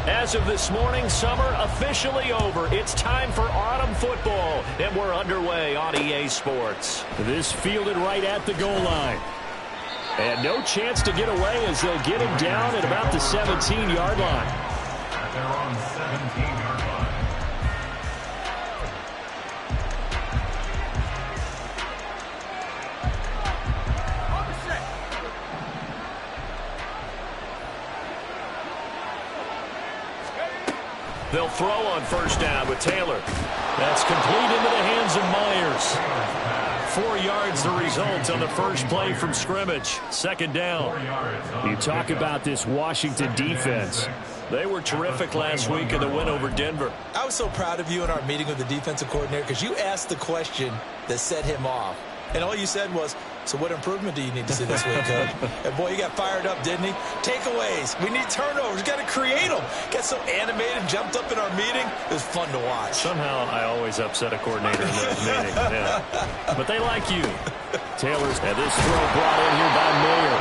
As of this morning, summer officially over. It's time for autumn football, and we're underway on EA Sports. This fielded right at the goal line. And no chance to get away as they'll get him down at about the 17-yard line. They're on the 17-yard line. They'll throw on first down with Taylor. That's complete into the hands of Myers. 4 yards the result on the first play from scrimmage. Second down. You talk about this Washington defense. They were terrific last week in the win over Denver. I was so proud of you in our meeting with the defensive coordinator because you asked the question that set him off. And all you said was, so what improvement do you need to see this week, Coach? And, boy, you got fired up, didn't he? Takeaways. We need turnovers. Got to create them. Got so animated, jumped up in our meeting. It was fun to watch. Somehow I always upset a coordinator in those meetings. Yeah. But they like you. Taylor's had this throw brought in here by Mayer.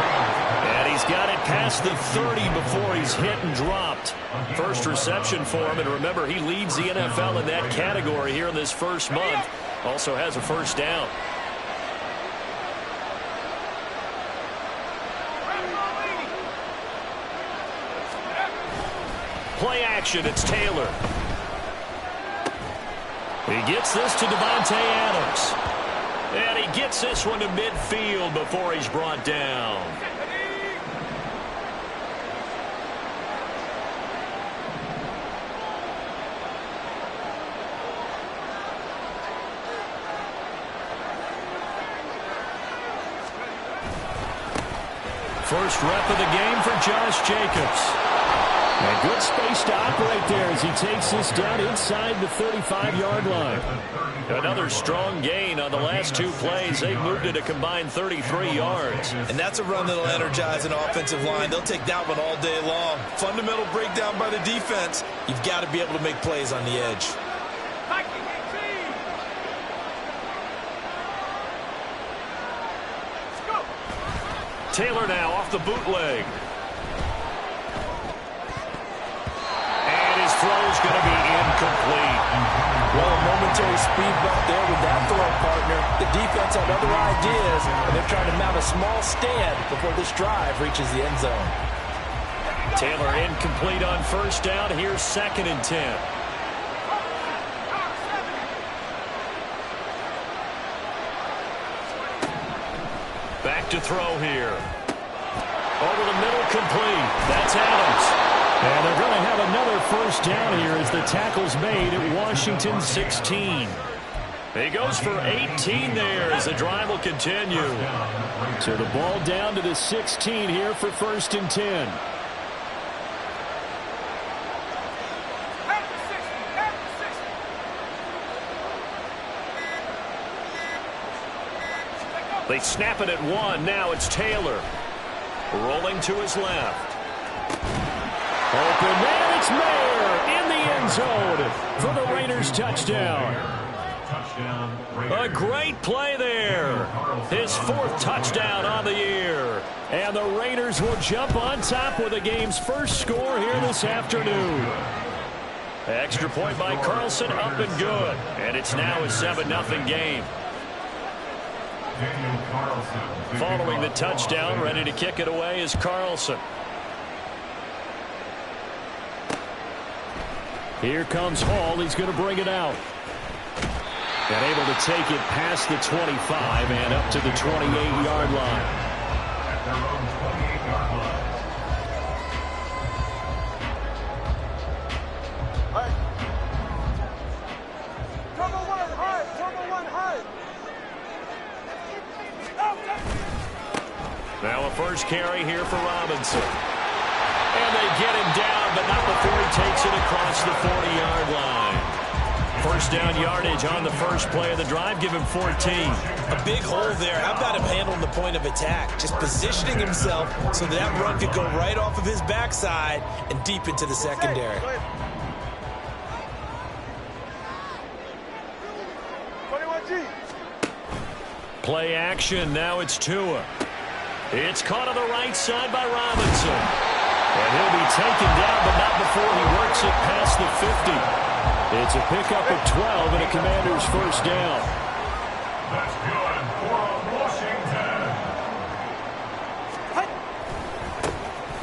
And he's got it past the 30 before he's hit and dropped. First reception for him. And remember, he leads the NFL in that category here in this first month. Also has a first down. Play action, it's Taylor. He gets this to Devontae Adams. And he gets this one to midfield before he's brought down. First rep of the game for Josh Jacobs. And good space to operate there as he takes this down inside the 35-yard line. Another strong gain on the last 2 plays. They moved it a combined 33 yards. And that's a run that'll energize an offensive line. They'll take that one all day long. Fundamental breakdown by the defense. You've got to be able to make plays on the edge. Taylor now off the bootleg. Throw's going to be incomplete. Well, a momentary speed bump there with that throw, partner. The defense had other ideas, and they're trying to mount a small stand before this drive reaches the end zone. Taylor incomplete on first down. Here's 2nd and 10. Back to throw here. Over the middle, complete. That's Adams. And they're going to have another first down here as the tackle's made at Washington 16. He goes for 18 there as the drive will continue. So the ball down to the 16 here for 1st and 10. They snap it at 1. Now it's Taylor. Rolling to his left. Open man, it's Mayer in the end zone for the Raiders touchdown. A great play there. His 4th touchdown on the year. And the Raiders will jump on top with the game's first score here this afternoon. Extra point by Carlson, up and good. And it's now a 7-0 game. Following the touchdown, ready to kick it away is Carlson. Here comes Hall. He's going to bring it out. And able to take it past the 25 and up to the 28-yard line. At their own 28-yard line. Now a first carry here for Robinson. And they get him down, but not before he takes it across the 40-yard line. First down yardage on the first play of the drive. Give him 14. A big hole there. How about him handling the point of attack? Just positioning himself so that run could go right off of his backside and deep into the secondary. Play action. Now it's Tua. It's caught on the right side by Robinson. And he'll be taken down, but not before he It's a pickup of 12 and a Commanders first down. That's good for Washington.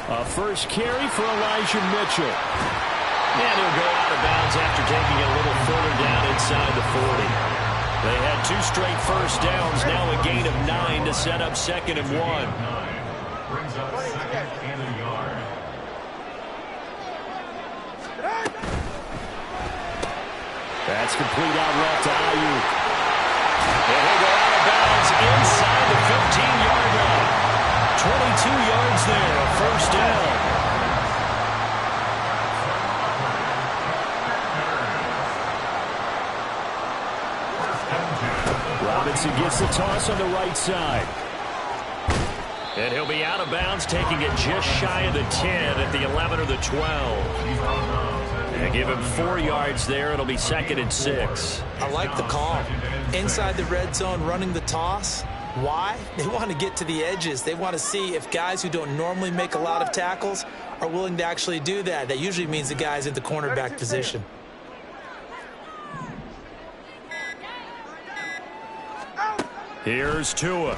A first carry for Elijah Mitchell. And he'll go out of bounds after taking it a little further down inside the 40. They had 2 straight first downs, now a gain of 9 to set up 2nd and 1. Brings up 2nd and a yard. That's complete out left to Ayuk. And he'll go out of bounds inside the 15-yard line. 22 yards there, a first down. Robinson gets the toss on the right side. And he'll be out of bounds, taking it just shy of the 10 at the 11 or the 12. And give him 4 yards there. It'll be 2nd and 6. I like the call. Inside the red zone, running the toss. Why? They want to get to the edges. They want to see if guys who don't normally make a lot of tackles are willing to actually do that. That usually means the guy's in the cornerback position. Here's Tua.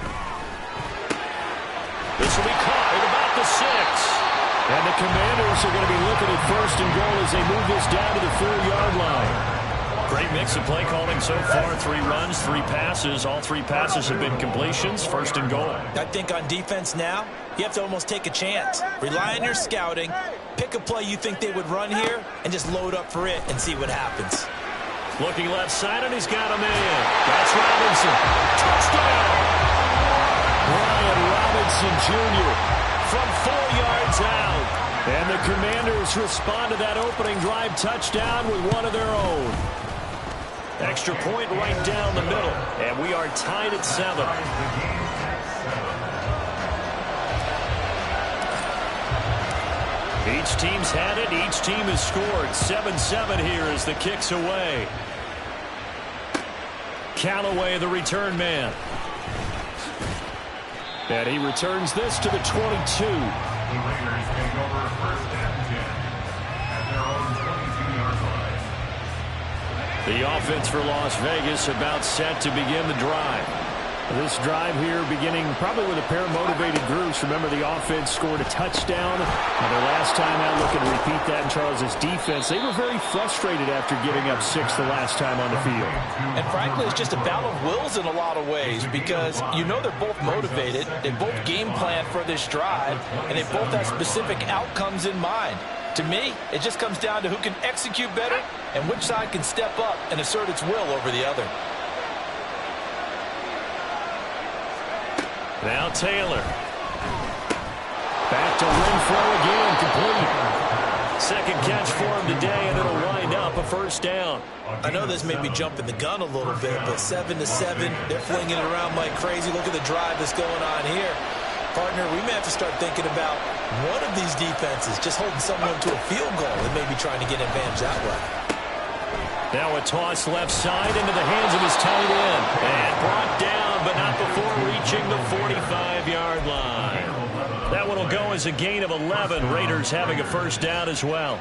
This will be caught at about the 6. And the Commanders are going to be looking at 1st and goal as they move this down to the 4-yard line. Great mix of play calling so far. 3 runs, 3 passes. All 3 passes have been completions. 1st and goal. I think on defense now, you have to almost take a chance. Rely on your scouting. Pick a play you think they would run here and just load up for it and see what happens. Looking left side, and he's got a man. That's Robinson. Touchdown! Brian Robinson Jr. from 4 yards out. And the Commanders respond to that opening drive touchdown with one of their own. Extra point right down the middle, and we are tied at 7. Each team's had it. Each team has scored. 7-7 here as the kick's away. Callaway, the return man. And he returns this to the 22. The Raiders take over 1st and 10 at their own 22-yard line. The offense for Las Vegas about set to begin the drive. This drive here beginning probably with a pair of motivated groups. Remember, the offense scored a touchdown. And their last time out, looking to repeat that in Charles' defense. They were very frustrated after giving up 6 the last time on the field. And frankly, it's just a battle of wills in a lot of ways because you know they're both motivated. They both game plan for this drive, and they both have specific outcomes in mind. To me, it just comes down to who can execute better and which side can step up and assert its will over the other. Now Taylor. Back to Renfro again, complete. 2nd catch for him today, and it'll wind up a first down. I know this made me jump in the gun a little bit, but 7-7, they're flinging it around like crazy. Look at the drive that's going on here. Partner, we may have to start thinking about one of these defenses just holding someone to a field goal and maybe trying to get advantage that way. Now a toss left side into the hands of his tight end. And brought down, but not before reaching the 45-yard line. That one will go as a gain of 11. Raiders having a first down as well.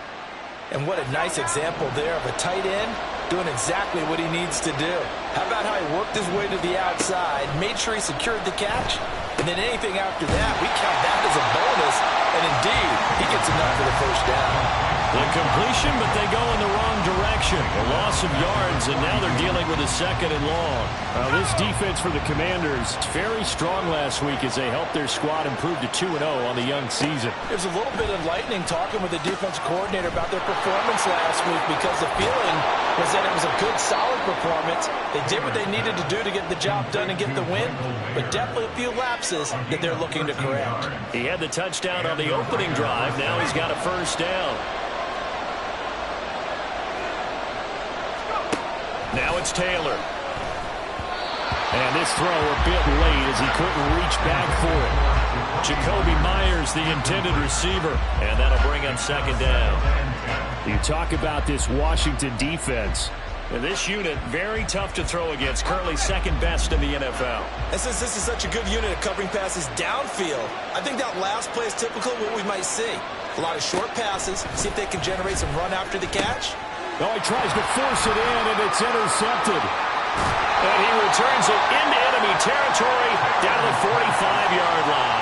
And what a nice example there of a tight end doing exactly what he needs to do. How about how he worked his way to the outside, made sure he secured the catch, and then anything after that, we count that as a bonus. And indeed, he gets enough for the first down. The completion, but they go in the wrong direction. A loss of yards, and now they're dealing with a 2nd and long. This defense for the Commanders, very strong last week as they helped their squad improve to 2-0 on the young season. It was a little bit enlightening talking with the defensive coordinator about their performance last week because the feeling was that it was a good, solid performance. They did what they needed to do to get the job done and get the win, but definitely a few lapses that they're looking to correct. He had the touchdown on the opening drive. Now he's got a first down. Now it's Taylor. And this throw a bit late as he couldn't reach back for it. Jacoby Myers, the intended receiver, and that'll bring him 2nd down. You talk about this Washington defense. And this unit, very tough to throw against, currently 2nd best in the NFL. And since this is such a good unit at covering passes downfield, I think that last play is typical of what we might see. A lot of short passes, see if they can generate some run after the catch. Oh, he tries to force it in, and it's intercepted. And he returns it into enemy territory down to the 45-yard line.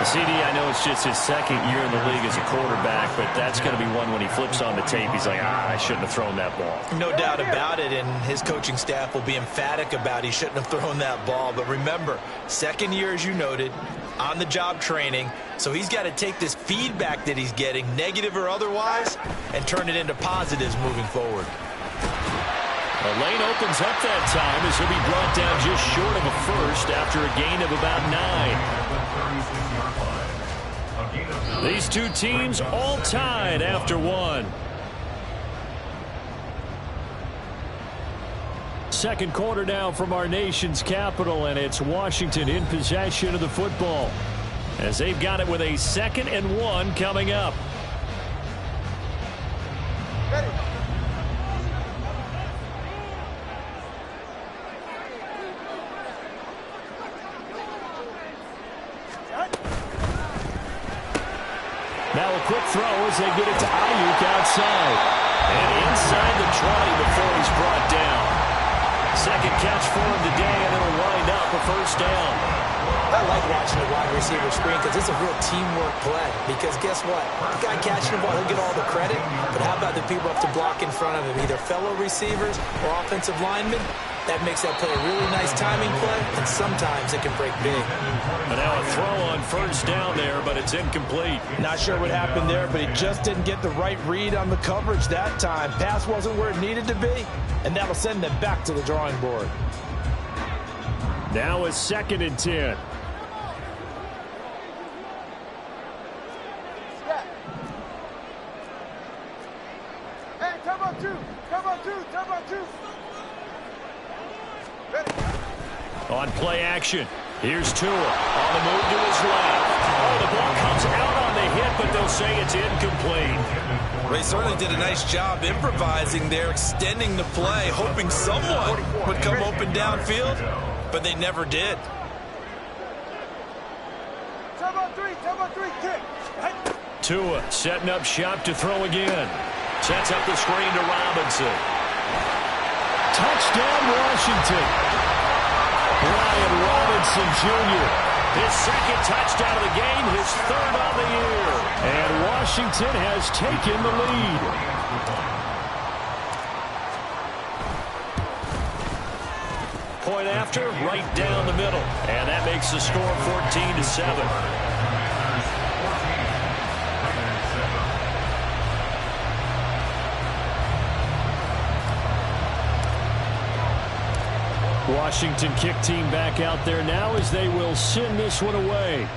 CD, I know it's just his second year in the league as a quarterback, but that's going to be one when he flips on the tape. He's like, I shouldn't have thrown that ball. No doubt about it, and his coaching staff will be emphatic about he shouldn't have thrown that ball. But remember, second year, as you noted, on-the-job training, so he's got to take this feedback that he's getting, negative or otherwise, and turn it into positives moving forward. The lane opens up that time as he'll be brought down just short of a first after a gain of about 9. These two teams all tied after one. Second quarter now from our nation's capital, and it's Washington in possession of the football as they've got it with a 2nd and 1 coming up. Ready. Now a quick throw as they get it to Ayuk outside. And inside the 20 before he's brought down. Second catch for him today, and it'll wind up a first down. I like watching the wide receiver screen because it's a real teamwork play. Because guess what? The guy catching the ball, he'll get all the credit. But how about the people up to block in front of him, either fellow receivers or offensive linemen? That makes that play a really nice timing play, and sometimes it can break big. And now a throw on first down there, but it's incomplete. Not sure what happened there, but he just didn't get the right read on the coverage that time. Pass wasn't where it needed to be, and that'll send them back to the drawing board. Now a 2nd and 10. Hey, come on, two. Come on, two. Come on, two. Ready. On play action, here's Tua on the move to his left. Oh, the ball comes out on the hit, but they'll say it's incomplete. Ray certainly did a nice job improvising there, extending the play, hoping someone would come open downfield, but they never did. Come on, three, kick. Hey. Tua setting up shop to throw again. Sets up the screen to Robinson. Touchdown, Washington. Brian Robinson Jr. His second touchdown of the game, his 3rd on the year. And Washington has taken the lead. Point after, right down the middle. And that makes the score 14-7. Washington kick team back out there now as they will send this one away.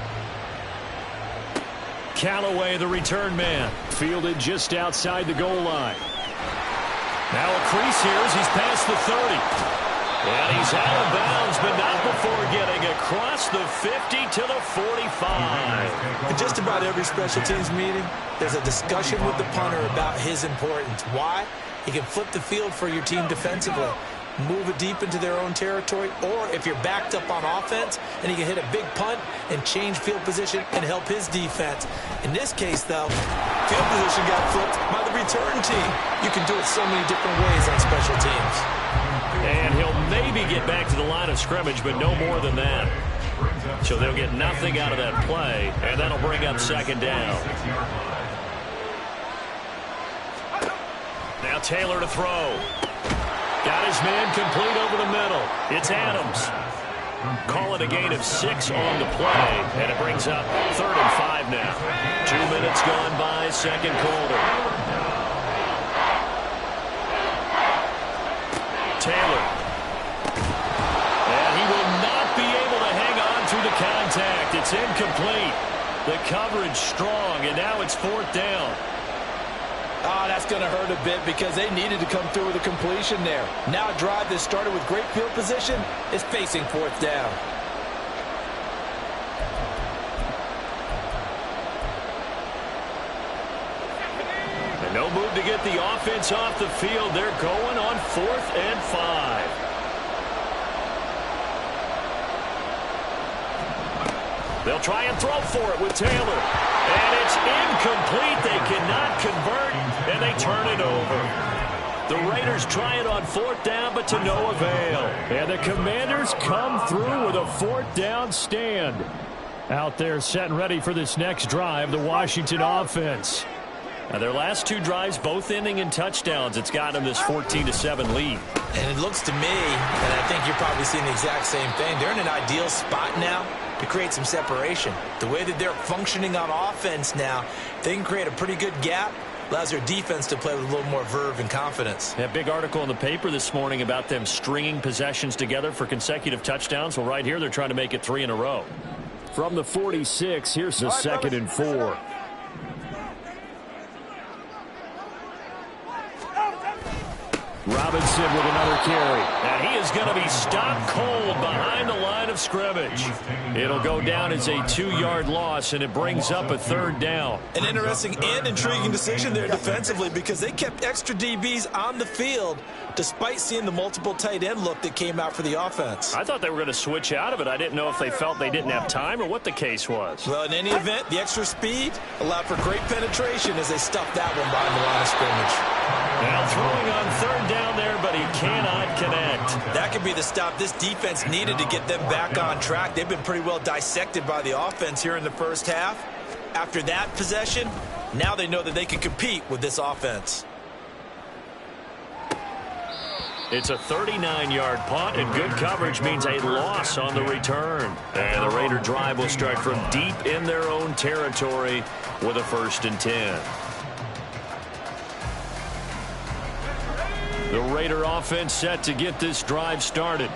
Callaway, the return man, fielded just outside the goal line. Now a crease here as he's past the 30. And he's out of bounds, but not before getting across the 50 to the 45. In just about every special teams meeting, there's a discussion with the punter about his importance. Why? He can flip the field for your team defensively, move it deep into their own territory, or if you're backed up on offense, and he can hit a big punt and change field position and help his defense. In this case, though, field position got flipped by the return team. You can do it so many different ways on special teams. And he'll maybe get back to the line of scrimmage, but no more than that. So they'll get nothing out of that play, and that'll bring up 2nd down. Now Taylor to throw. Got his man complete over the middle. It's Adams. Call it a gain of 6 on the play, and it brings up 3rd and 5 now. 2 minutes gone by, 2nd quarter. Taylor. And he will not be able to hang on through the contact. It's incomplete. The coverage strong, and now it's 4th down. Oh, that's going to hurt a bit because they needed to come through with a completion there. Now a drive that started with great field position is facing 4th down. And no move to get the offense off the field. They're going on 4th and 5. They'll try and throw for it with Taylor. And it's incomplete. They cannot convert, and they turn it over. The Raiders try it on 4th down, but to no avail. And the Commanders come through with a 4th down stand. Out there set and ready for this next drive, the Washington offense. Now their last 2 drives, both ending in touchdowns. It's got them this 14-7 lead. And it looks to me, and I think you're probably seeing the exact same thing, they're in an ideal spot now to create some separation. The way that they're functioning on offense now, they can create a pretty good gap. Allows their defense to play with a little more verve and confidence. That big article in the paper this morning about them stringing possessions together for consecutive touchdowns. Well, right here, they're trying to make it 3 in a row. From the 46, here's the 2nd and 4. Robinson with another carry. And he is going to be stopped cold behind the line of scrimmage. It'll go down as a 2-yard loss, and it brings up a 3rd down. An interesting and intriguing decision there defensively because they kept extra DBs on the field despite seeing the multiple tight end look that came out for the offense. I thought they were going to switch out of it. I didn't know if they felt they didn't have time or what the case was. Well, in any event, the extra speed allowed for great penetration as they stuffed that one behind the line of scrimmage. Now throwing on 3rd down there, but he cannot connect. That could be the stop this defense needed to get them back on track. They've been pretty well dissected by the offense here in the first half. After that possession, now they know that they can compete with this offense. It's a 39-yard punt, and good coverage means a loss on the return. And the Raider drive will start from deep in their own territory with a 1st and 10. The Raider offense set to get this drive started.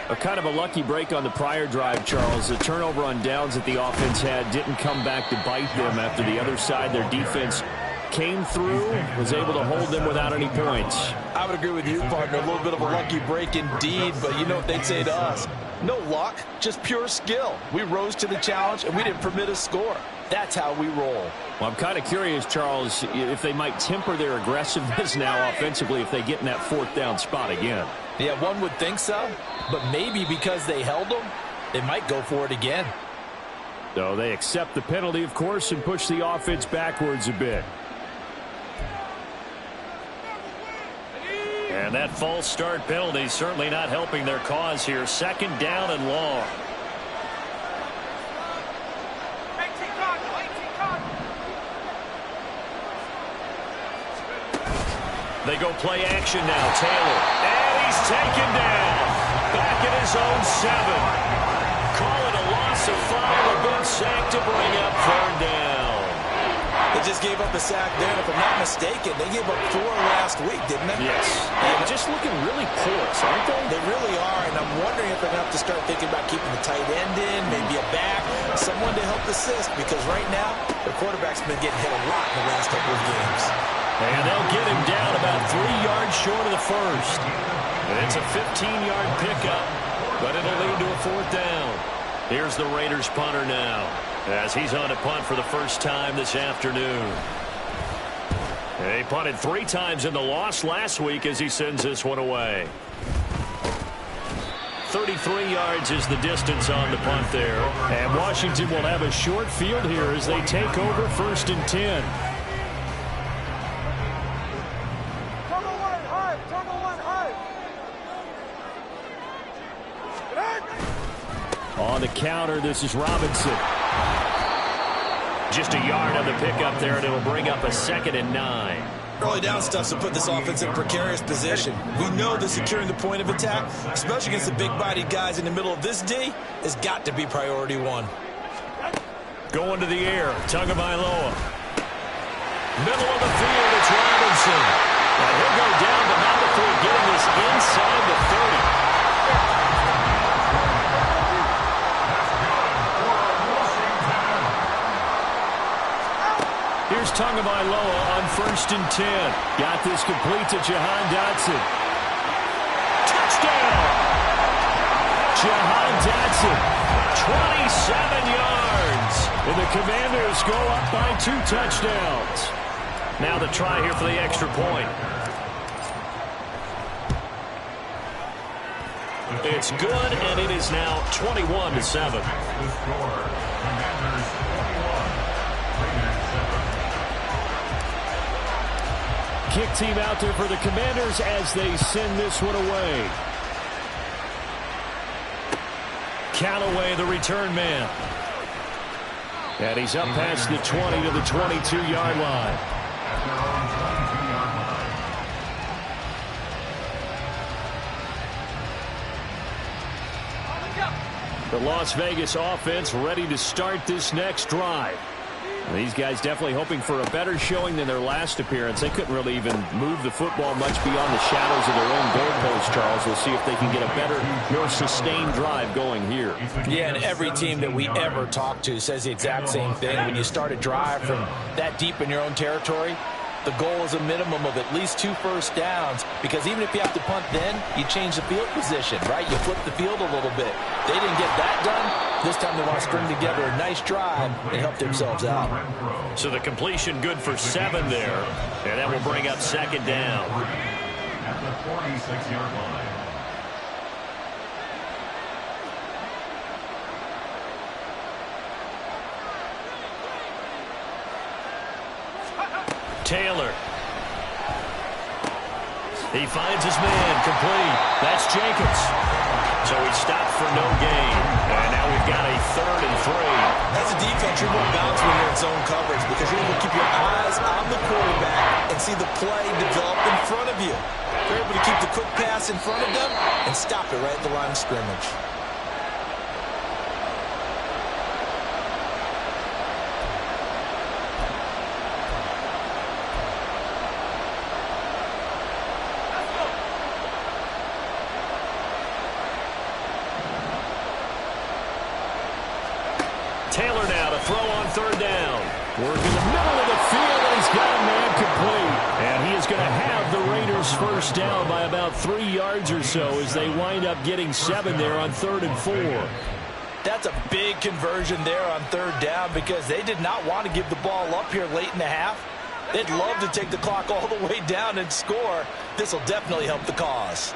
A kind of a lucky break on the prior drive, Charles. The turnover on downs that the offense had didn't come back to bite them after the other side. Their defense came through, was able to hold them without any points. I would agree with you, partner. A little bit of a lucky break indeed, but you know what they'd say to us. No luck, just pure skill. We rose to the challenge, and we didn't permit a score. That's how we roll. Well, I'm kind of curious, Charles, if they might temper their aggressiveness now offensively if they get in that 4th down spot again. Yeah, one would think so, but maybe because they held them, they might go for it again. So they accept the penalty, of course, and push the offense backwards a bit. And that false start penalty certainly not helping their cause here. 2nd down and long. They go play action now. Taylor. And he's taken down. Back at his own 7. Call it a loss of 5. A good sack to bring up 3rd down. They just gave up a sack there, and if I'm not mistaken, they gave up 4 last week, didn't they? Yes. They're just looking really porous, aren't they? They really are, and I'm wondering if they're going to have to start thinking about keeping the tight end in, maybe a back, someone to help assist, because right now, the quarterback's been getting hit a lot in the last couple of games. And they'll get him down about 3 yards short of the 1st. And it's a 15-yard pickup, but it'll lead to a 4th down. Here's the Raiders punter now, as he's on a punt for the first time this afternoon. They punted 3 times in the loss last week as he sends this one away. 33 yards is the distance on the punt there. And Washington will have a short field here as they take over 1st and 10. On the counter, this is Robinson. Just a yard on the pickup there, and it'll bring up a 2nd and 9. Early down stuff to put this offense in a precarious position. We know that securing the point of attack, especially against the big-bodied guys in the middle of this D, has got to be priority 1. Going to the air, Tagovailoa. Middle of the field, it's Robinson. And he'll go down, but not before getting this inside the 30. Here's Tagovailoa on 1st and 10. Got this complete to Jahan Dotson. Touchdown! Jahan Dotson. 27 yards. And the Commanders go up by 2 touchdowns. Now the try here for the extra point. It's good, and it is now 21-7. kick team out there for the Commanders as they send this one away. Callaway, the return man. And he's up past the 20 to the 22-yard line. At their own 22-yard line. The Las Vegas offense ready to start this next drive. These guys definitely hoping for a better showing than their last appearance. They couldn't really even move the football much beyond the shadows of their own goalpost, Charles. We'll see if they can get a better, more sustained drive going here. Yeah, and every team that we ever talk to says the exact same thing. When you start a drive from that deep in your own territory, the goal is a minimum of at least 2 first downs, because even if you have to punt then, you change the field position, right? You flip the field a little bit. They didn't get that done. This time they want to string together a nice drive and help themselves out. So the completion good for 7 there, and that will bring up second down. At the 46-yard line. Taylor. He finds his man, complete. That's Jacobs. So he stopped for no gain. And now we've got a 3rd and 3. As a defense, you're more balanced when you're in zone coverage because you're able to keep your eyes on the quarterback and see the play develop in front of you. You're able to keep the quick pass in front of them and stop it right at the line of scrimmage. Taylor now to throw on 3rd down. Work in the middle of the field, and he's got a man complete. And he is going to have the Raiders first down by about 3 yards or so as they wind up getting 7 there on 3rd and 4. That's a big conversion there on 3rd down because they did not want to give the ball up here late in the half. They'd love to take the clock all the way down and score. This will definitely help the cause.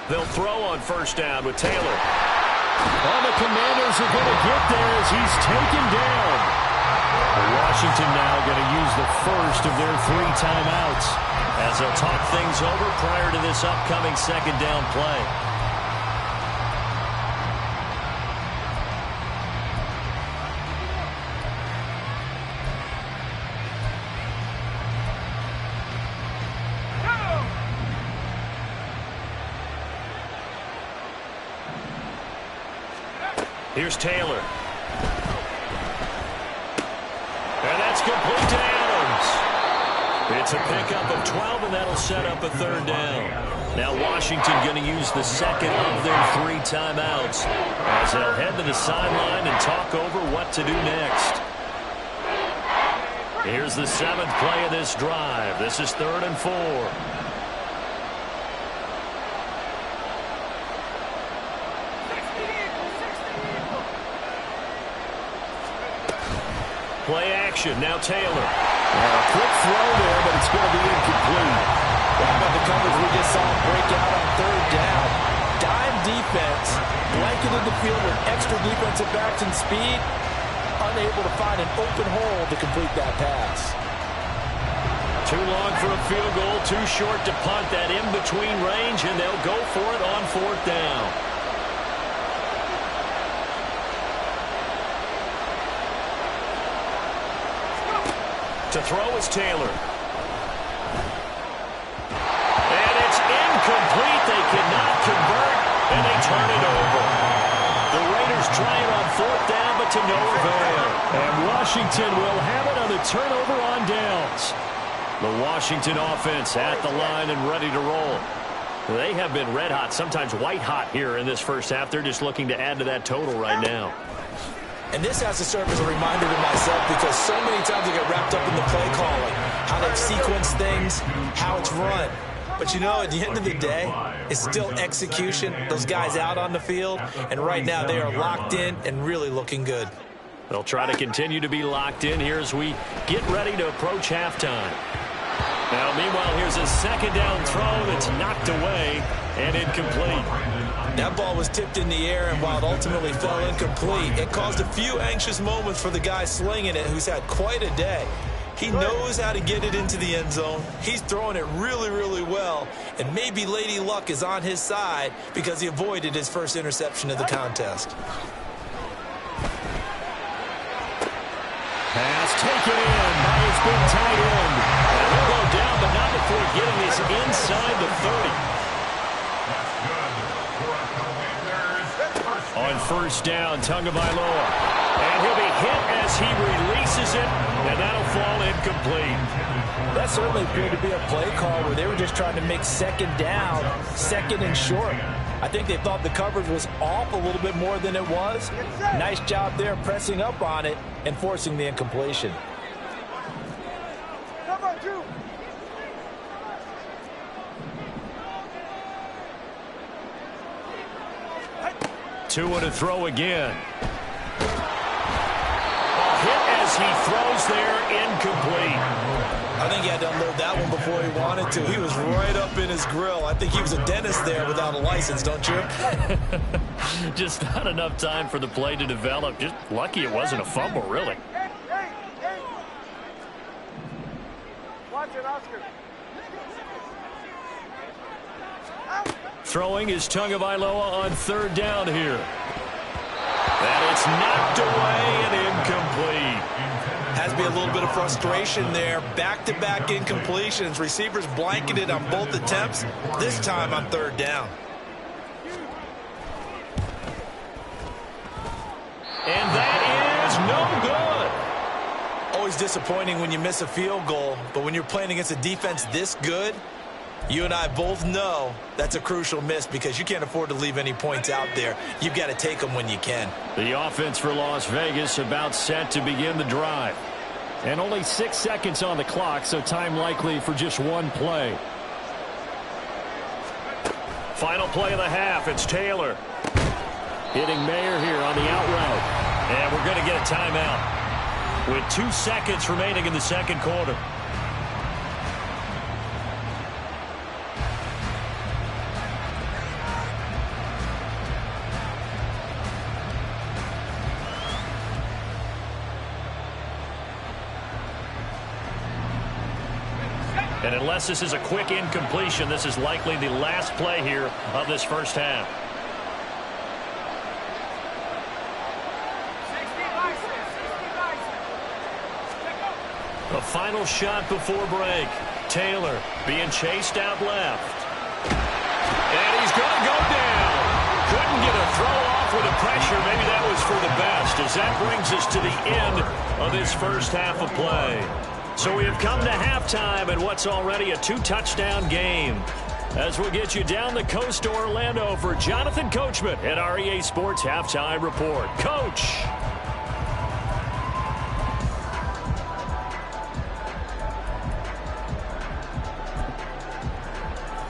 They'll throw on 1st down with Taylor. Well, the Commanders are going to get there as he's taken down. Washington now going to use the first of their 3 timeouts as they'll talk things over prior to this upcoming 2nd down play. Here's Taylor. And that's complete to Adams. It's a pickup of 12, and that'll set up a 3rd down. Now Washington going to use the 2nd of their 3 timeouts as they'll head to the sideline and talk over what to do next. Here's the 7th play of this drive. This is 3rd and 4. Play action. Now Taylor. A quick throw there, but it's going to be incomplete. What about the coverage we just saw break out on 3rd down? Dime defense, blanketed the field with extra defensive backs and speed, unable to find an open hole to complete that pass. Too long for a field goal, too short to punt. That in-between range, and they'll go for it on 4th down. To throw is Taylor. And it's incomplete. They cannot convert, and they turn it over. The Raiders try it on 4th down, but to no avail. And Washington will have it on the turnover on downs. The Washington offense at the line and ready to roll. They have been red hot, sometimes white hot here in this first half. They're just looking to add to that total right now. And this has to serve as a reminder to myself because so many times I get wrapped up in the play calling, how they sequence things, how it's run. But, you know, at the end of the day, it's still execution, those guys out on the field, and right now they are locked in and really looking good. They'll try to continue to be locked in here as we get ready to approach halftime. Now, meanwhile, here's a 2nd down throw that's knocked away and incomplete. That ball was tipped in the air, and while it ultimately fell incomplete, it caused a few anxious moments for the guy slinging it, who's had quite a day. He knows how to get it into the end zone. He's throwing it really, really well, and maybe Lady Luck is on his side because he avoided his first interception of the contest. Pass taken in by his big tight end. And he'll go down, but not before getting this inside the 30. On first down, Tagovailoa. And he'll be hit as he releases it, and that'll fall incomplete. That certainly appeared to be a play call where they were just trying to make second down, second and short. I think they thought the coverage was off a little bit more than it was. Nice job there pressing up on it and forcing the incompletion. Number 2. Tua to throw again. Hit as he throws there, incomplete. I think he had to unload that one before he wanted to. He was right up in his grill. I think he was a dentist there without a license, don't you? Just not enough time for the play to develop. Just lucky it wasn't a fumble, really. Hey. Watch it, Oscar. Throwing is Tagovailoa on third down here. And it's knocked away and incomplete. Has to be a little bit of frustration there. Back-to-back incompletions. Receivers blanketed on both attempts, this time on third down. And that is no good. Always disappointing when you miss a field goal, but when you're playing against a defense this good, you and I both know that's a crucial miss because you can't afford to leave any points out there. You've got to take them when you can. The offense for Las Vegas about set to begin the drive. And only 6 seconds on the clock, so time likely for just one play. Final play of the half, it's Taylor. Hitting Mayer here on the out route. And we're going to get a timeout with 2 seconds remaining in the second quarter. And unless this is a quick incompletion, this is likely the last play here of this first half. A final shot before break. Taylor being chased out left. And he's going to go down. Couldn't get a throw off with the pressure. Maybe that was for the best, as that brings us to the end of this first half of play. So we have come to halftime in what's already a 2-touchdown game. As we'll get you down the coast to Orlando for Jonathan Coachman at our EA Sports Halftime Report. Coach.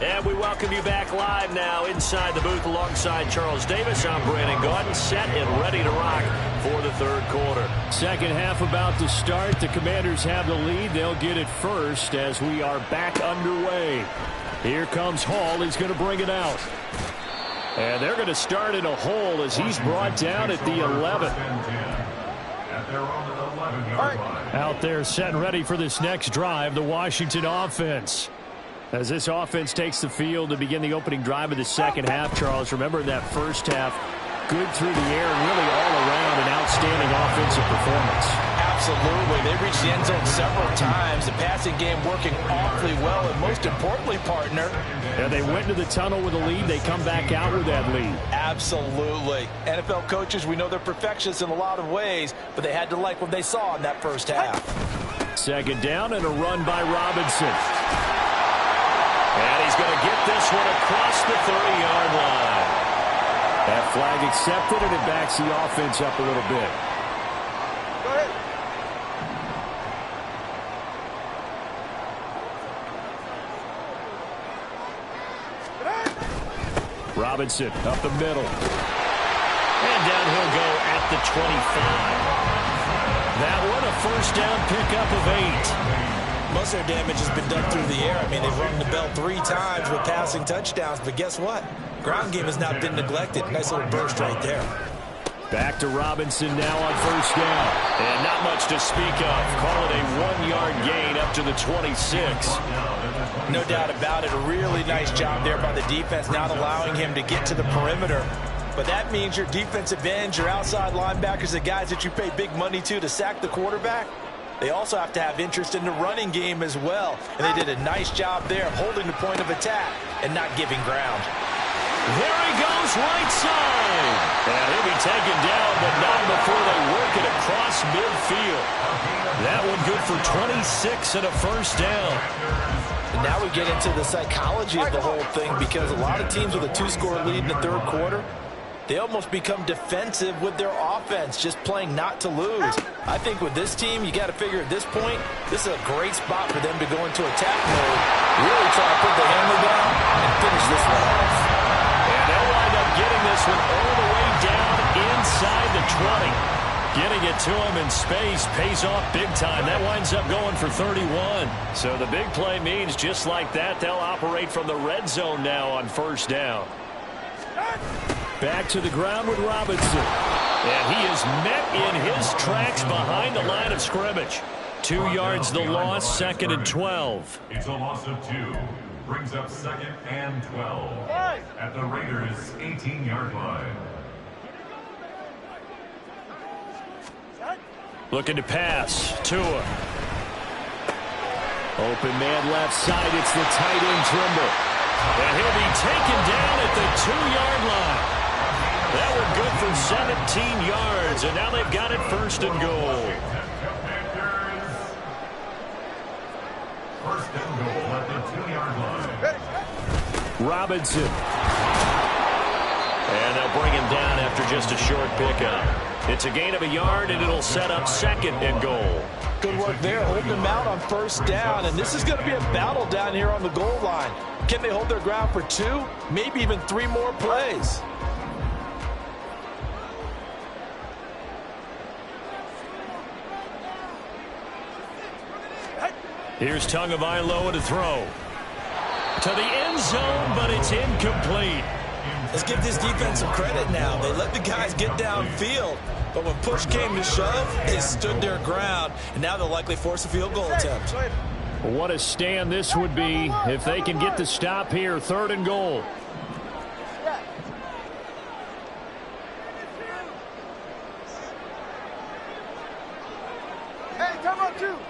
And we welcome you back live now inside the booth alongside Charles Davis. I'm Brandon Gaudin, set and ready to rock for the third quarter. Second half about to start. The Commanders have the lead. They'll get it first as we are back underway. Here comes Hall. He's going to bring it out. And they're going to start in a hole as he's brought down at the 11. Out there set and ready for this next drive, the Washington offense. As this offense takes the field to begin the opening drive of the second half, Charles, remember in that first half, good through the air and really all around an outstanding offensive performance. Absolutely. They reached the end zone several times. The passing game working awfully well, and most importantly, partner. Yeah, they went to the tunnel with a lead. They come back out with that lead. Absolutely. NFL coaches, we know they're perfectionists in a lot of ways, but they had to like what they saw in that first half. Second down and a run by Robinson. And he's going to get this one across the 30-yard line. That flag accepted, and it backs the offense up a little bit. Go ahead. Robinson up the middle. And down he'll go at the 25. That one a first down pickup of 8. Most of their damage has been done through the air. I mean, they've rung the bell 3 times with passing touchdowns, but guess what? Ground game has not been neglected. Nice little burst right there. Back to Robinson now on first down. And not much to speak of. Call it a 1-yard gain up to the 26. No doubt about it. A really nice job there by the defense, not allowing him to get to the perimeter. But that means your defensive ends, your outside linebackers, the guys that you pay big money to sack the quarterback, they also have to have interest in the running game as well. And they did a nice job there of holding the point of attack and not giving ground. There he goes, right side. And he'll be taken down, but not before they work it across midfield. That one good for 26 and a first down. And now we get into the psychology of the whole thing, because a lot of teams with a 2-score lead in the third quarter, they almost become defensive with their offense, just playing not to lose. I think with this team, you got to figure at this point, this is a great spot for them to go into attack mode, really try to put the hammer down and finish this one off. And they'll wind up getting this one all the way down inside the 20. Getting it to him in space pays off big time. That winds up going for 31. So the big play means just like that, they'll operate from the red zone now on first down. Back to the ground with Robinson. And he is met in his tracks behind the line of scrimmage. 2 yards the loss, 2nd and 12. It's a loss of 2. Brings up 2nd and 12. At the Raiders' 18-yard line. Looking to pass. Tua. Open man left side. It's the tight end Trimble. And he'll be taken down at the 2-yard line. That one good for 17 yards. And now they've got it 1st and goal. First and goal at the 2-yard line. Robinson. And they'll bring him down after just a short pickup. It's a gain of a yard, and it'll set up 2nd and goal. Good work there, holding them out on first down. And this is going to be a battle down here on the goal line. Can they hold their ground for 2, maybe even 3 more plays? Here's Tagovailoa to throw. To the end zone, but it's incomplete. Let's give this defense some credit now. They let the guys get downfield, but when push came to shove, they stood their ground, and now they'll likely force a field goal attempt. What a stand this would be if they can get the stop here. 3rd and goal.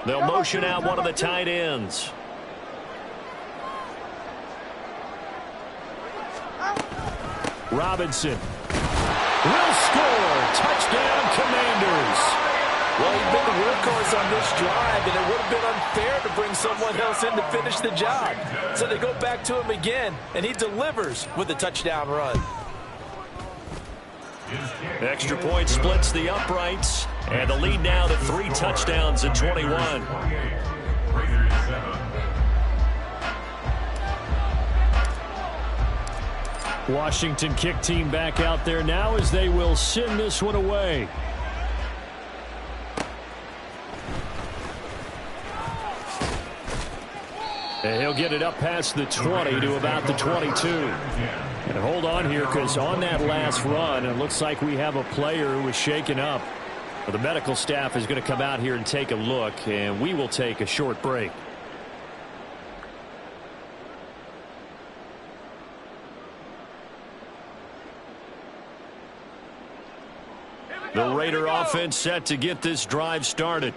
They'll motion out one of the tight ends. Robinson will score. Touchdown, Commanders. Well, he's been the workhorse on this drive, and it would have been unfair to bring someone else in to finish the job. So they go back to him again, and he delivers with a touchdown run. Extra point splits the uprights, and the lead now to 3 touchdowns at 21. Washington kick team back out there now as they will send this one away. And he'll get it up past the 20 to about the 22. And hold on here, because on that last run, it looks like we have a player who was shaken up. Well, the medical staff is going to come out here and take a look, and we will take a short break. The Raider offense set to get this drive started.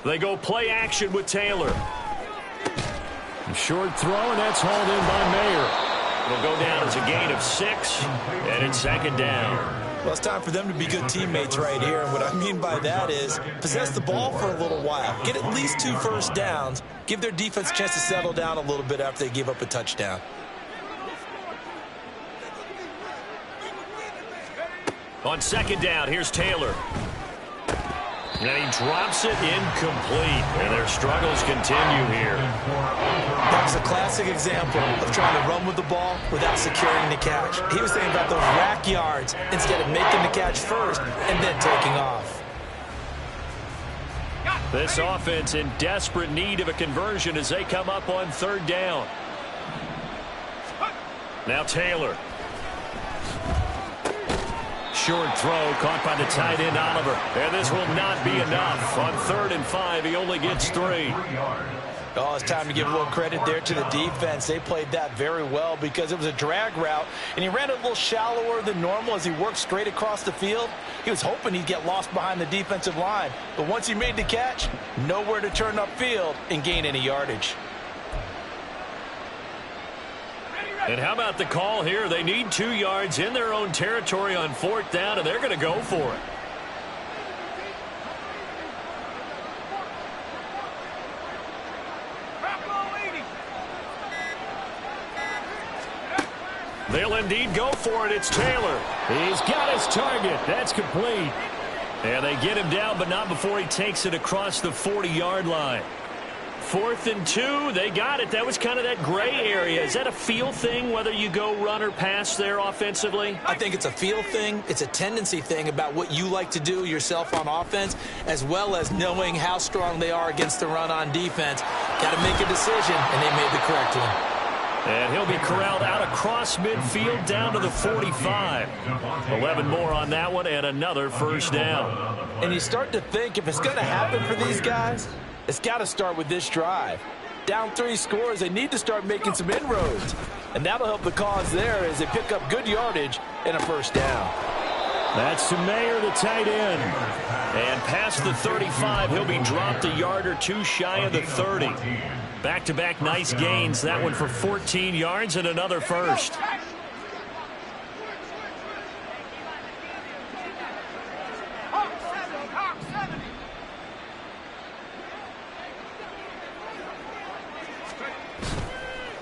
They go play action with Taylor. Short throw, and that's hauled in by Mayer. It'll go down as a gain of 6, and it's 2nd down. Well, it's time for them to be good teammates right here. And what I mean by that is possess the ball for a little while. Get at least 2 first downs. Give their defense a chance to settle down a little bit after they give up a touchdown. On 2nd down, here's Taylor. And he drops it incomplete. And their struggles continue here. That was a classic example of trying to run with the ball without securing the catch. He was thinking about those rack yards instead of making the catch first and then taking off. This offense in desperate need of a conversion as they come up on third down. Now Taylor. Short throw caught by the tight end Oliver. And this will not be enough. On 3rd and 5, he only gets 3. Oh, it's time to give a little credit there to the defense. They played that very well because it was a drag route, and he ran a little shallower than normal as he worked straight across the field. He was hoping he'd get lost behind the defensive line, but once he made the catch, nowhere to turn upfield and gain any yardage. And how about the call here? They need 2 yards in their own territory on 4th down, and they're going to go for it. They'll indeed go for it. It's Taylor. He's got his target. That's complete. And they get him down, but not before he takes it across the 40-yard line. 4th and 2, they got it. That was kind of that gray area. Is that a feel thing, whether you go run or pass there offensively? I think it's a feel thing. It's a tendency thing about what you like to do yourself on offense, as well as knowing how strong they are against the run on defense. Got to make a decision, and they made the correct one. And he'll be corralled out across midfield down to the 45. 11 more on that one and another first down. And you start to think if it's going to happen for these guys, it's got to start with this drive. Down 3 scores, they need to start making some inroads. And that'll help the cause there as they pick up good yardage and a first down. That's to Mayer, the tight end. And past the 35, he'll be dropped a yard or 2 shy of the 30. Back-to-back nice gains. That one for 14 yards and another first.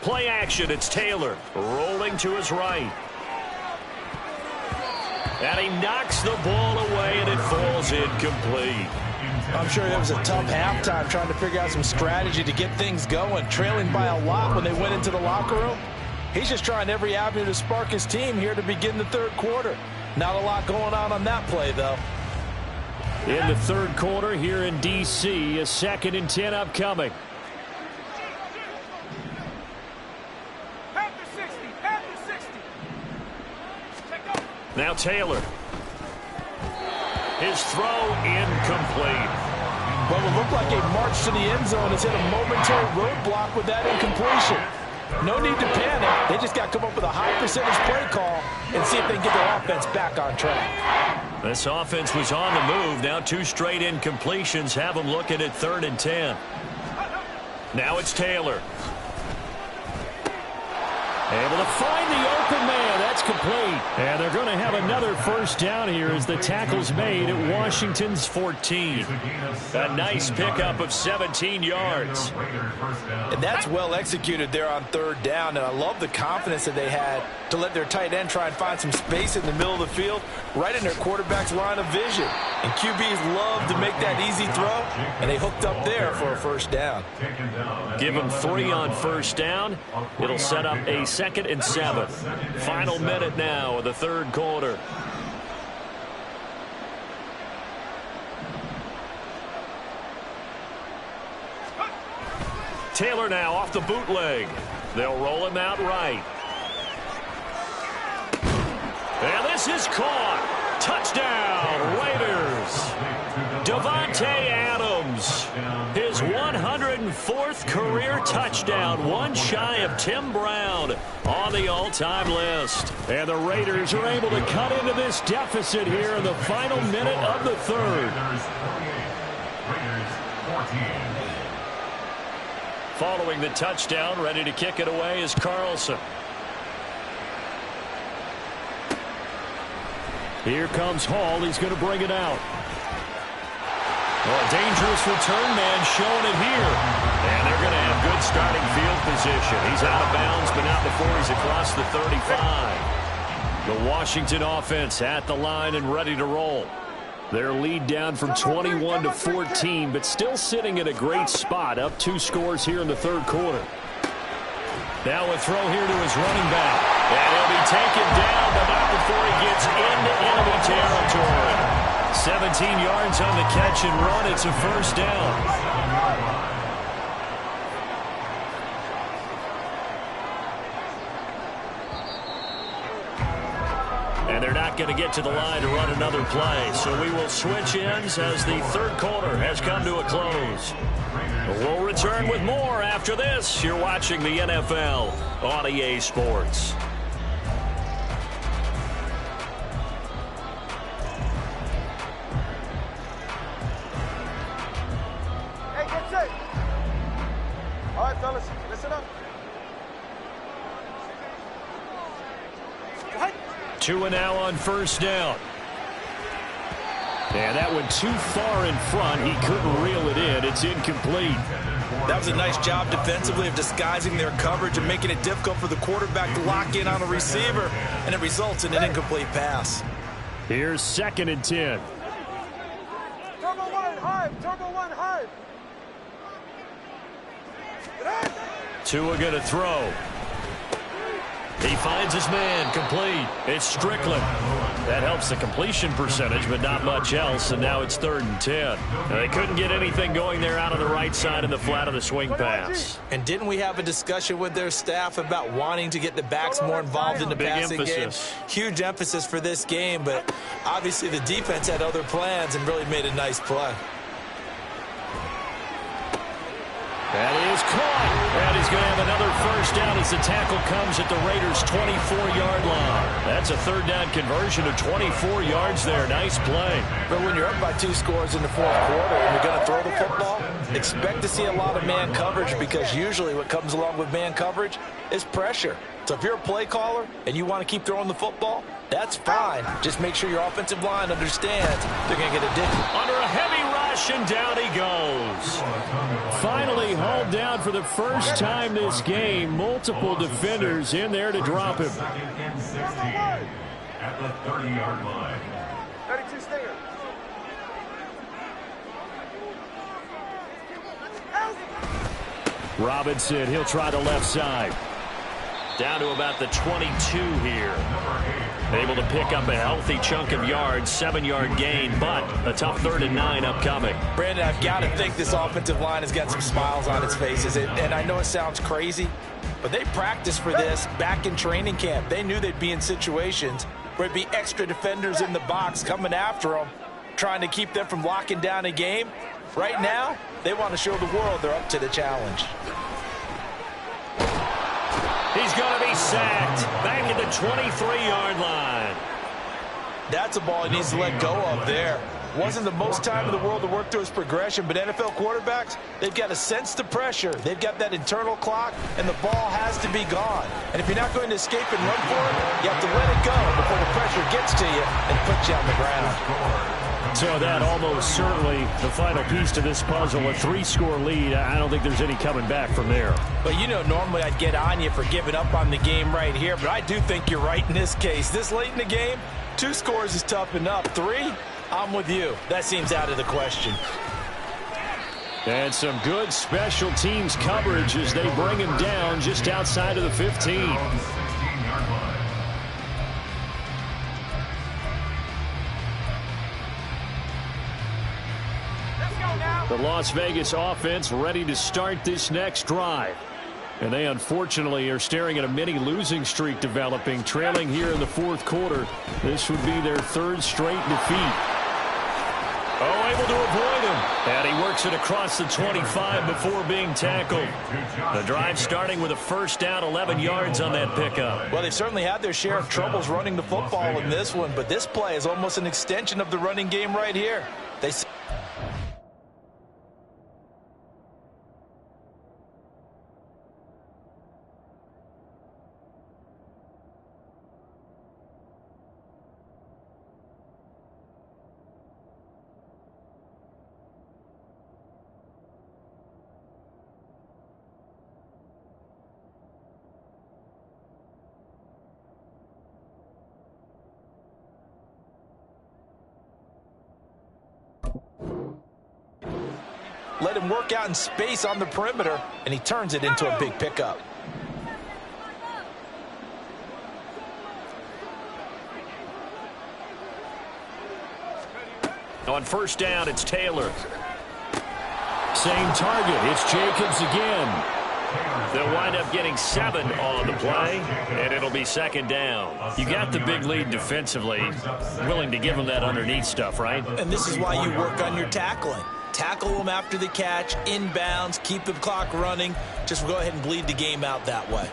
Play action, it's Taylor rolling to his right. And he knocks the ball away and it falls incomplete. I'm sure it was a tough halftime trying to figure out some strategy to get things going, trailing by a lot when they went into the locker room. He's just trying every avenue to spark his team here to begin the 3rd quarter. Not a lot going on that play, though. In the 3rd quarter here in D.C., a 2nd and 10 upcoming. Now Taylor. His throw incomplete. Well, it looked like a march to the end zone has hit a momentary roadblock with that incompletion. No need to panic. They just got to come up with a high percentage play call and see if they can get their offense back on track. This offense was on the move. Now 2 straight incompletions have them looking at 3rd and 10. Now it's Taylor. Able to find the open man. That's complete. And they're going to have another first down here as the tackle's made at Washington's 14. A nice pickup of 17 yards. And that's well executed there on 3rd down. And I love the confidence that they had to let their tight end try and find some space in the middle of the field, right in their quarterback's line of vision. And QBs love to make that easy throw, and they hooked up there for a first down. Give them 3 on first down. It'll set up a 2nd and 7. Final minute now of the 3rd quarter. Taylor now off the bootleg. They'll roll him out right. And this is caught. Touchdown, Raiders. Davante Adams, his 104th career touchdown, 1 shy of Tim Brown on the all-time list. And the Raiders are able to cut into this deficit here in the final minute of the 3rd. Following the touchdown, ready to kick it away is Carlson. Here comes Hall. He's going to bring it out. Well, a dangerous return man showing it here. And they're going to have good starting field position. He's out of bounds, but not before he's across the 35. The Washington offense at the line and ready to roll. Their lead down from 21 to 14, but still sitting in a great spot, up 2 scores here in the 3rd quarter. Now a throw here to his running back. And he'll be taken down, but not before he gets into enemy territory. 17 yards on the catch and run. It's a first down. And they're not going to get to the line to run another play. So we will switch ends as the third quarter has come to a close. We'll return with more after this. You're watching the NFL on EA Sports. Hey, get set. All right, fellas, listen up. Tua now on first down. And that went too far in front. He couldn't reel it in. It's incomplete. That was a nice job defensively of disguising their coverage and making it difficult for the quarterback to lock in on a receiver, and it results in an incomplete pass. Here's 2nd and 10. Turbo one, hive. Turbo one, hive. Tua going to throw. He finds his man, complete. It's Strickland. That helps the completion percentage, but not much else, and now it's 3rd and 10. They couldn't get anything going there out on the right side in the flat of the swing pass. And didn't we have a discussion with their staff about wanting to get the backs more involved in the passing game? Huge emphasis for this game, but obviously the defense had other plans and really made a nice play. That is caught. And he's going to have another first down as the tackle comes at the Raiders' 24-yard line. That's a 3rd down conversion of 24 yards there. Nice play. But when you're up by 2 scores in the 4th quarter and you're going to throw the football, expect to see a lot of man coverage, because usually what comes along with man coverage is pressure. So if you're a play caller and you want to keep throwing the football, that's fine. Just make sure your offensive line understands they're going to get a dip. Under a heavy rush, and down he goes. Finally hauled down for the first time this game. Multiple defenders in there to drop him. At the 30-yard line. 32 Stinger. Robinson, he'll try the left side. Down to about the 22 here. Able to pick up a healthy chunk of yards, 7-yard gain, but a tough 3rd and 9 upcoming. Brandon, I've got to think this offensive line has got some smiles on its faces. And I know it sounds crazy, but they practiced for this back in training camp. They knew they'd be in situations where it'd be extra defenders in the box coming after them, trying to keep them from locking down a game. Right now, they want to show the world they're up to the challenge. He's going to be sacked back at the 23-yard line. That's a ball he needs to let go of there. Wasn't the most time in the world to work through his progression, but NFL quarterbacks, they've got to sense the pressure. They've got that internal clock, and the ball has to be gone. And if you're not going to escape and run for it, you have to let it go before the pressure gets to you and puts you on the ground. So that almost certainly the final piece to this puzzle, a 3-score lead. I don't think there's any coming back from there. But you know, normally I'd get on you for giving up on the game right here, but I do think you're right in this case. This late in the game, 2 scores is tough enough. 3, I'm with you. That seems out of the question. And some good special teams coverage as they bring him down just outside of the 15. The Las Vegas offense ready to start this next drive. And they unfortunately are staring at a mini losing streak developing, trailing here in the 4th quarter. This would be their 3rd straight defeat. Oh, able to avoid him. And he works it across the 25 before being tackled. The drive starting with a first down, 11 yards on that pickup. Well, they've certainly had their share of troubles running the football in this one, but this play is almost an extension of the running game right here. They let him work out in space on the perimeter, and he turns it into a big pickup. On first down, it's Taylor. Same target. It's Jacobs again. They'll wind up getting 7 on the play, and it'll be second down. You got the big lead defensively. Willing to give them that underneath stuff, right? And this is why you work on your tackling. Tackle them after the catch, inbounds, keep the clock running. Just go ahead and bleed the game out that way.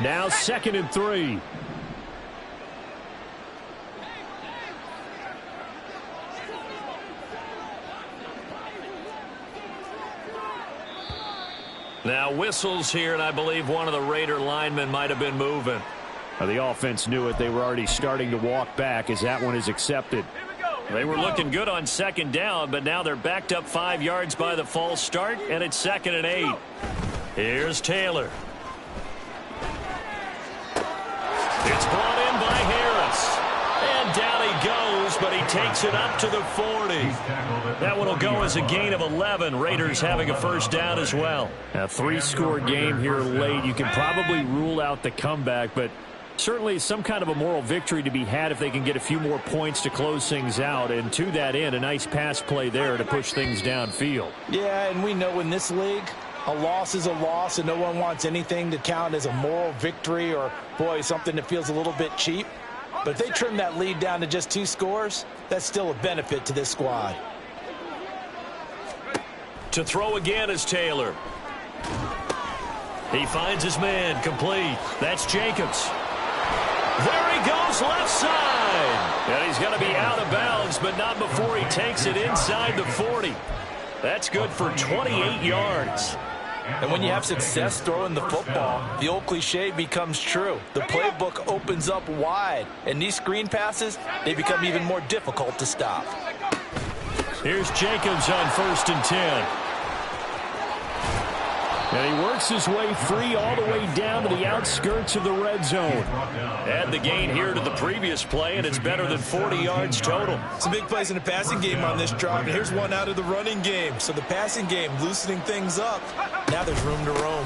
Now 2nd and 3. Now whistles here, and I believe one of the Raider linemen might have been moving. The offense knew it. They were already starting to walk back as that one is accepted. They were looking good on second down, but now they're backed up 5 yards by the false start, and it's 2nd and 8. Here's Taylor. It's brought in by Harris. And down he goes, but he takes it up to the 40. That one will go as a gain of 11. Raiders having a first down as well. A 3-score game here late. You can probably rule out the comeback, but certainly some kind of a moral victory to be had if they can get a few more points to close things out. And to that end, a nice pass play there to push things downfield. Yeah, and we know in this league, a loss is a loss, and no one wants anything to count as a moral victory or, boy, something that feels a little bit cheap. But if they trim that lead down to just 2 scores, that's still a benefit to this squad. To throw again is Taylor. He finds his man, complete. That's Jacobs. There he goes, left side. And he's going to be out of bounds, but not before he takes it inside the 40. That's good for 28 yards. And when you have success throwing the football, the old cliche becomes true. The playbook opens up wide, and these screen passes, they become even more difficult to stop. Here's Jacobs on 1st and 10. And he works his way free all the way down to the outskirts of the red zone. Add the gain here to the previous play, and it's better than 40 yards total. Some big plays in the passing game on this drive, and here's one out of the running game. So the passing game loosening things up. Now there's room to roam.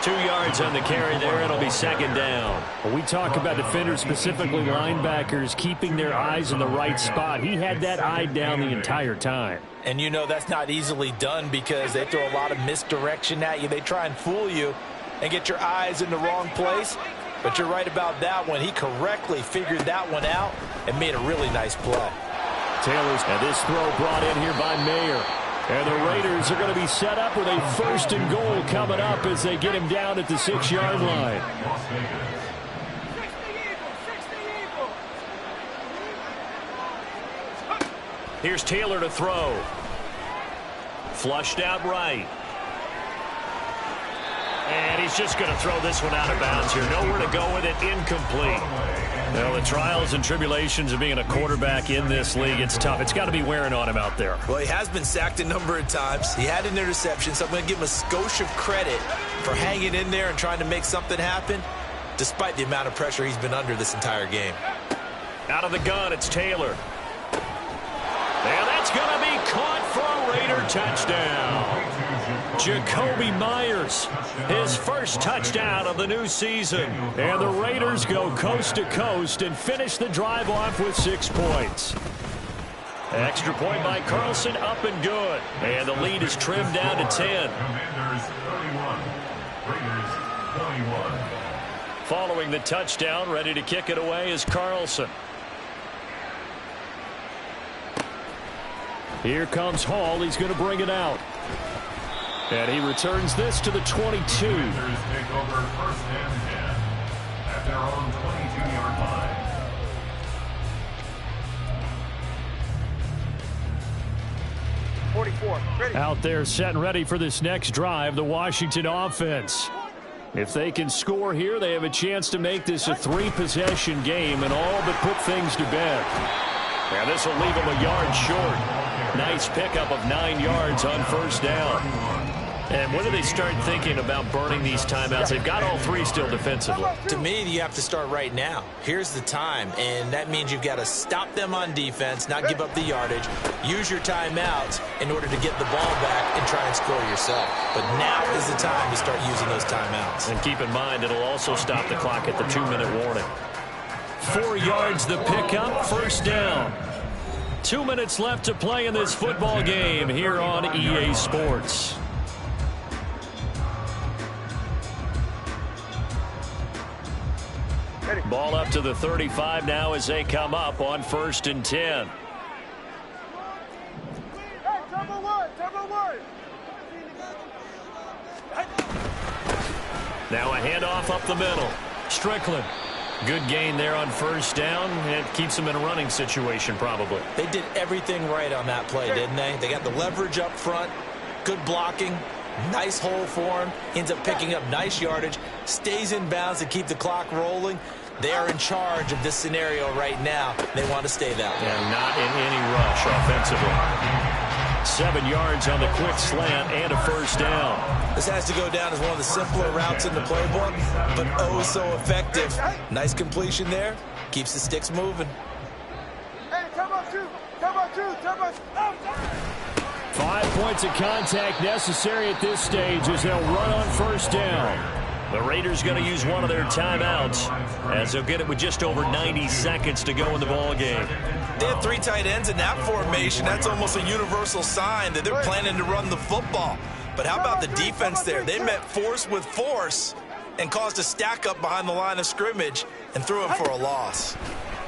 2 yards on the carry there. It'll be second down. When we talk about defenders, specifically linebackers, keeping their eyes in the right spot. He had that eye down the entire time. And you know that's not easily done because they throw a lot of misdirection at you. They try and fool you and get your eyes in the wrong place. But you're right about that one. He correctly figured that one out and made a really nice play. Taylor's and this throw brought in here by Mayer. And the Raiders are going to be set up with a 1st and goal coming up as they get him down at the 6-yard line. Here's Taylor to throw. Flushed out right. And he's just going to throw this one out of bounds here. Nowhere to go with it. Incomplete. Well, the trials and tribulations of being a quarterback in this league, it's tough. It's got to be wearing on him out there. Well, he has been sacked a number of times. He had an interception, so I'm going to give him a skosh of credit for hanging in there and trying to make something happen, despite the amount of pressure he's been under this entire game. Out of the gun, it's Taylor. And that's going to be caught for a Raider touchdown. Jacoby Myers, his first touchdown of the new season. And the Raiders go coast to coast and finish the drive off with 6 points. Extra point by Carlson, up and good. And the lead is trimmed down to 10. Commanders 31, Raiders 21. Following the touchdown, ready to kick it away is Carlson. Here comes Hall. He's going to bring it out. And he returns this to the 22. Commanders take over 1st and 10 at their own 22-yard line. Out there set and ready for this next drive, the Washington offense. If they can score here, they have a chance to make this a 3-possession game and all but put things to bed. And this will leave him a yard short. Nice pickup of 9 yards on 1st down. And when do they start thinking about burning these timeouts? They've got all three still defensively. To me, you have to start right now. Here's the time, and that means you've got to stop them on defense, not give up the yardage, use your timeouts in order to get the ball back and try and score yourself. But now is the time to start using those timeouts. And keep in mind, it'll also stop the clock at the 2-minute warning. 4 yards the pickup, first down. 2 minutes left to play in this football game here on EA Sports. Ball up to the 35 now as they come up on 1st and 10. Hey, turbo one, turbo one. Now a handoff up the middle. Strickland. Good gain there on 1st down. It keeps them in a running situation probably. They did everything right on that play, didn't they? They got the leverage up front, good blocking, nice hole for him, ends up picking up nice yardage, stays in bounds to keep the clock rolling. They are in charge of this scenario right now. They want to stay that way. And not in any rush offensively. 7 yards on the quick slant and a 1st down. This has to go down as one of the simpler routes in the playbook, but oh so effective. Nice completion there. Keeps the sticks moving. Hey, turbo two, turbo two, turbo. Oh, 5 points of contact necessary at this stage as they'll run on 1st down. The Raiders going to use one of their timeouts as they'll get it with just over 90 seconds to go in the ball game. They have 3 tight ends in that formation. That's almost a universal sign that they're planning to run the football. But how about the defense there? They met force with force and caused a stack up behind the line of scrimmage and threw it for a loss.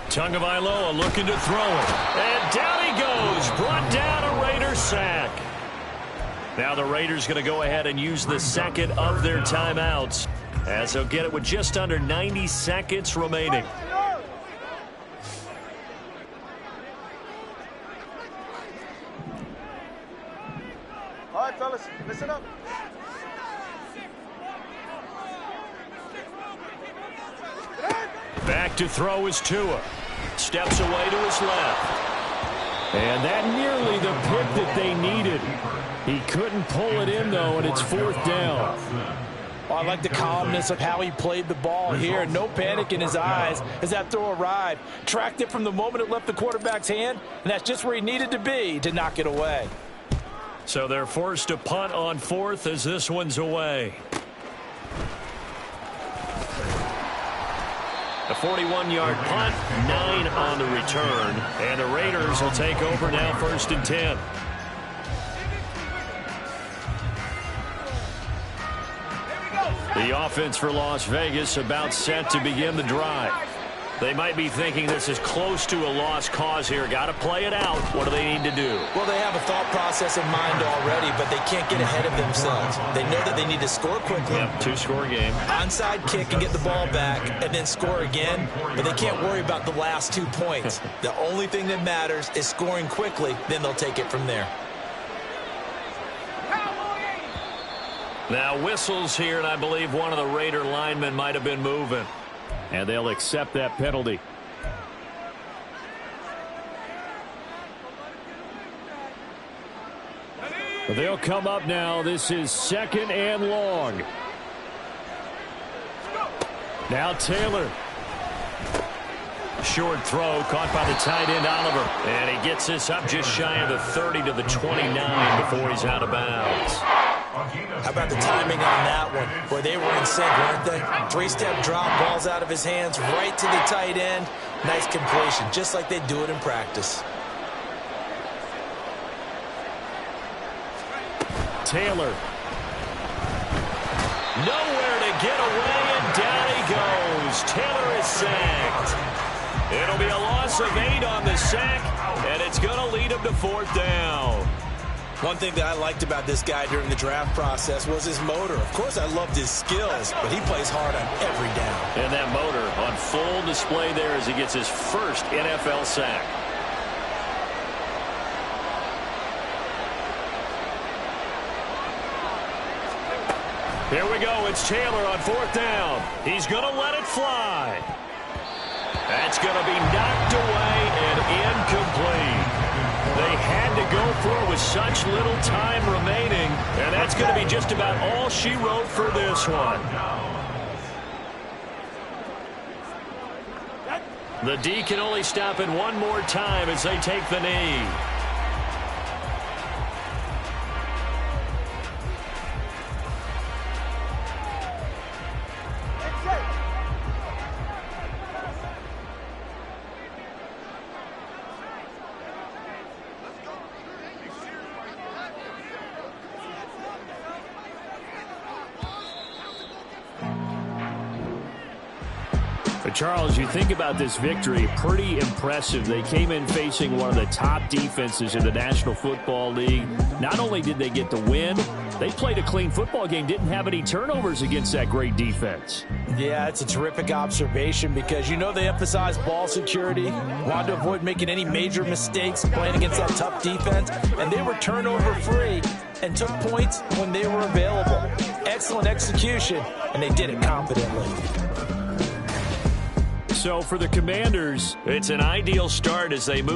Tagovailoa looking to throw it. And down he goes. Brought down a Raider sack. Now the Raiders going to go ahead and use the second of their timeouts as they'll get it with just under 90 seconds remaining. all right, fellas, listen up. Back to throw is Tua. Steps away to his left. And that nearly the pick that they needed. He couldn't pull it in, though, and it's 4th down. Well, I like the calmness of how he played the ball here. No panic in his eyes as that throw arrived. Tracked it from the moment it left the quarterback's hand, and that's just where he needed to be to knock it away. So they're forced to punt on 4th as this one's away. A 41-yard punt, 9 on the return. And the Raiders will take over now 1st and 10. The offense for Las Vegas about set to begin the drive. They might be thinking this is close to a lost cause here. Got to play it out. What do they need to do? Well, they have a thought process in mind already, but they can't get ahead of themselves. They know that they need to score quickly. Yep, 2-score game. Onside kick and get the ball back and then score again, but they can't worry about the last 2 points. The only thing that matters is scoring quickly, then they'll take it from there. Now whistles here, and I believe one of the Raider linemen might have been moving. And they'll accept that penalty. They'll come up now. This is 2nd and long. Now Taylor. Short throw caught by the tight end Oliver. And he gets this up just shy of the 30 to the 29 before he's out of bounds. How about the timing on that one? Boy, they were in sync, weren't they? 3-step drop, balls out of his hands, right to the tight end. Nice completion, just like they do it in practice. Taylor. Nowhere to get away, and down he goes. Taylor is sacked. It'll be a loss of 8 on the sack, and it's going to lead him to 4th down. One thing that I liked about this guy during the draft process was his motor. Of course, I loved his skills, but he plays hard on every down. And that motor on full display there as he gets his first NFL sack. Here we go. It's Taylor on 4th down. He's going to let it fly. That's going to be knocked away and incomplete. They had to go for it with such little time remaining, and that's going to be just about all she wrote for this one. The D can only stop it one more time as they take the knee. But Charles, you think about this victory, pretty impressive. They came in facing one of the top defenses in the National Football League. Not only did they get the win, they played a clean football game, didn't have any turnovers against that great defense. Yeah, it's a terrific observation because you know they emphasize ball security, wanted to avoid making any major mistakes playing against that tough defense, and they were turnover free and took points when they were available. Excellent execution, and they did it confidently. So for the Commanders, it's an ideal start as they move